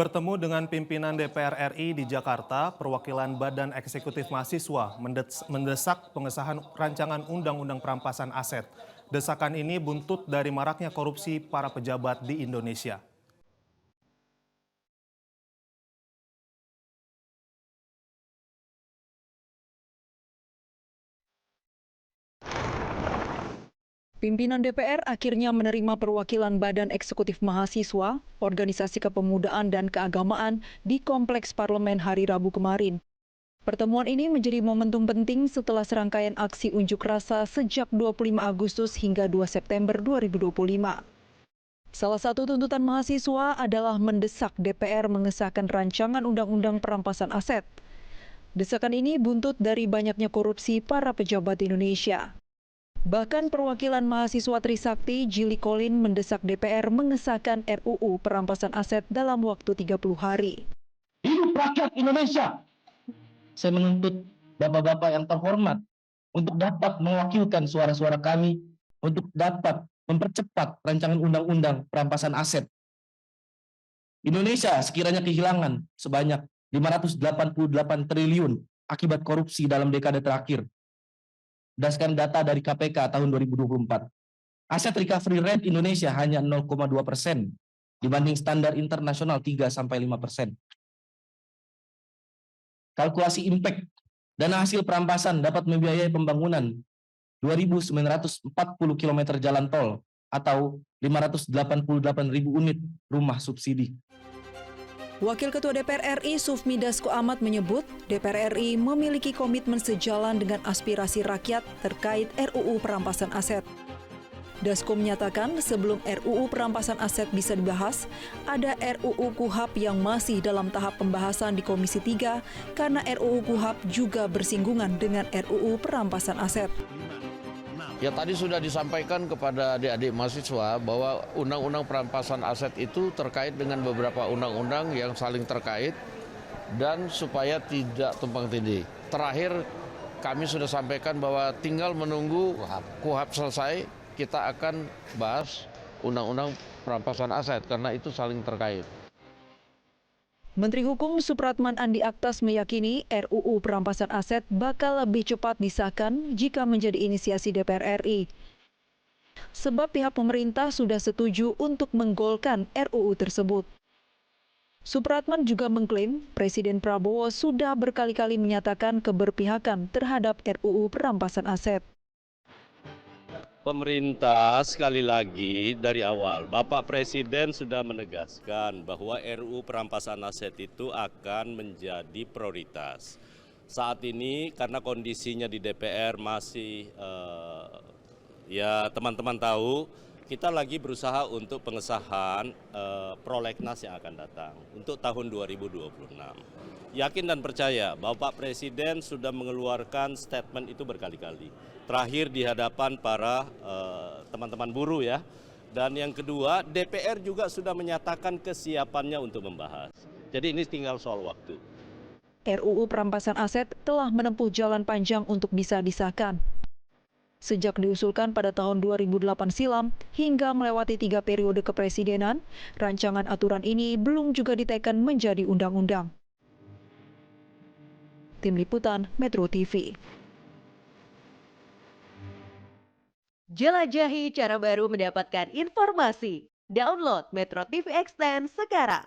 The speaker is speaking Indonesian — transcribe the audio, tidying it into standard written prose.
Bertemu dengan pimpinan DPR RI di Jakarta, perwakilan Badan Eksekutif Mahasiswa mendesak pengesahan rancangan Undang-Undang Perampasan Aset. Desakan ini buntut dari maraknya korupsi para pejabat di Indonesia. Pimpinan DPR akhirnya menerima perwakilan Badan Eksekutif Mahasiswa, Organisasi Kepemudaan dan Keagamaan di Kompleks Parlemen hari Rabu kemarin. Pertemuan ini menjadi momentum penting setelah serangkaian aksi unjuk rasa sejak 25 Agustus hingga 2 September 2025. Salah satu tuntutan mahasiswa adalah mendesak DPR mengesahkan rancangan Undang-Undang Perampasan Aset. Desakan ini buntut dari banyaknya korupsi para pejabat Indonesia. Bahkan perwakilan mahasiswa Trisakti, Jili Kolin mendesak DPR mengesahkan RUU Perampasan Aset dalam waktu 30 hari. Hidup rakyat Indonesia. Saya menuntut bapak-bapak yang terhormat untuk dapat mewakilkan suara-suara kami untuk dapat mempercepat rancangan undang-undang perampasan aset. Indonesia sekiranya kehilangan sebanyak 588 triliun akibat korupsi dalam dekade terakhir. Berdasarkan data dari KPK tahun 2024, aset recovery rate Indonesia hanya 0,2% dibanding standar internasional 3-5%. Kalkulasi impact dana hasil perampasan dapat membiayai pembangunan 2.940 km jalan tol atau 588.000 unit rumah subsidi. Wakil Ketua DPR RI Sufmi Dasko Ahmad menyebut DPR RI memiliki komitmen sejalan dengan aspirasi rakyat terkait RUU Perampasan Aset. Dasko menyatakan sebelum RUU Perampasan Aset bisa dibahas, ada RUU KUHP yang masih dalam tahap pembahasan di Komisi 3 karena RUU KUHP juga bersinggungan dengan RUU Perampasan Aset. Ya tadi sudah disampaikan kepada adik-adik mahasiswa bahwa undang-undang perampasan aset itu terkait dengan beberapa undang-undang yang saling terkait dan supaya tidak tumpang tindih. Terakhir kami sudah sampaikan bahwa tinggal menunggu KUHP selesai, kita akan bahas undang-undang perampasan aset karena itu saling terkait. Menteri Hukum Supratman Andi Aktas meyakini RUU Perampasan Aset bakal lebih cepat disahkan jika menjadi inisiasi DPR RI. Sebab pihak pemerintah sudah setuju untuk menggolkan RUU tersebut. Supratman juga mengklaim Presiden Prabowo sudah berkali-kali menyatakan keberpihakan terhadap RUU Perampasan Aset. Pemerintah sekali lagi dari awal, Bapak Presiden sudah menegaskan bahwa RUU Perampasan Aset itu akan menjadi prioritas. Saat ini karena kondisinya di DPR masih, ya teman-teman tahu, kita lagi berusaha untuk pengesahan prolegnas yang akan datang untuk tahun 2026. Yakin dan percaya Bapak Presiden sudah mengeluarkan statement itu berkali-kali. Terakhir di hadapan para teman-teman buruh ya. Dan yang kedua, DPR juga sudah menyatakan kesiapannya untuk membahas. Jadi ini tinggal soal waktu. RUU Perampasan Aset telah menempuh jalan panjang untuk bisa disahkan. Sejak diusulkan pada tahun 2008 silam hingga melewati 3 periode kepresidenan, rancangan aturan ini belum juga diteken menjadi undang-undang. Tim Liputan Metro TV. Jelajahi cara baru mendapatkan informasi. Download Metro TV Extend sekarang.